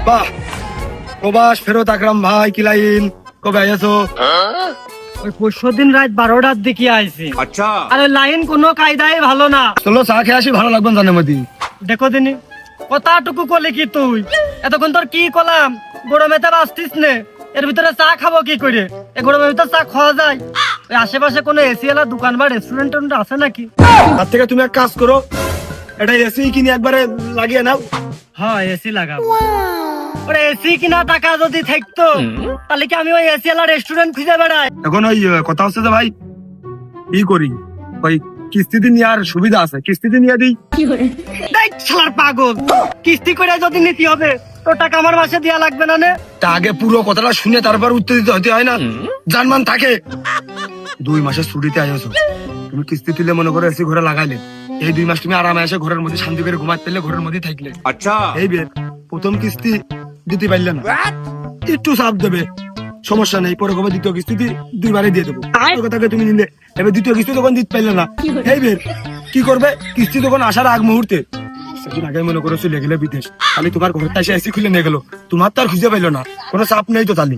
বাহ, প্রবাস ফেরত আকরাম ভাই, কি লাইন, কবে আইছো? ওই পরশুদিন রাত 12টার দিকে আইছি। अच्छा আরে লাইন কোনো কায়দায় ভালো না। চলো চা খেয়ে আসি, ভালো লাগবে জানে মতি। দেখো দিনি কথাটুকু কলে কি তুই এতক্ষণ তোর কি কলাম, গরমে তো বাঁচতিস নে, এর ভিতরে চা খাবো কি করে? এই গরমের ভিতরে চা খাওয়া যায়? ওই আশেপাশে কোনো এসি এলা দোকান বা রেস্টুরেন্ট আছে নাকি? তার থেকে তুমি এক কাজ করো, এটা এসি কিনে একবারে লাগিয়ে নাও। হ্যাঁ এসি লাগাবো। ওরে এসি কিনা টাকা যদি থাকতো তাহলে কি আমি ওই এসি এলা রেস্টুরেন্ট খুঁজে বেড়াই? এখন ওই কথা হচ্ছে যে ভাই কি করি, ওই কিস্তিতে নিয়ে আর সুবিধা আছে, কিস্তিতে নিয়ে দিই। দেখ শালার পাগল, কিস্তি করে যদি নিতে হবে তো টাকা আমার মাসে দেয়া লাগবে না নে? তা আগে পুরো কথাটা শুনে তারপর উত্তর দিতে হতে হয় না? জানমান থাকে 2 মাসের ছুটিতে আইছো, তুমি কিস্তি তুলে মনে করো এসি ঘরে লাগাইলে, এই 2 মাস তুমি আরামে এসে ঘরের মধ্যে শান্তি করে ঘুমাতে পারলে, ঘরের মধ্যে থাকলে। अच्छा এই বে প্রথম কিস্তি দিতে পারলে না, একটু চাপ দেবে, সমস্যা নেই, পরে কবে দ্বিতীয় কিস্তি 2বারে দিয়ে দেবো। ওই কথাকে তুমি নিলে, এবার দ্বিতীয় কিস্তি তখন দিতে পারলে না, এই বে কি করবে? কিস্তি তখন আসার আগ মুহূর্তে সেদিন আগে মনে করো চলে গেলে বিদেশ, খালি তোমার ঘরটা এসে এসি খুলে নিয়ে গেলো, তোমার তো আর খুঁজে পাইলো না, কোনো চাপ নেই তো তাহলে।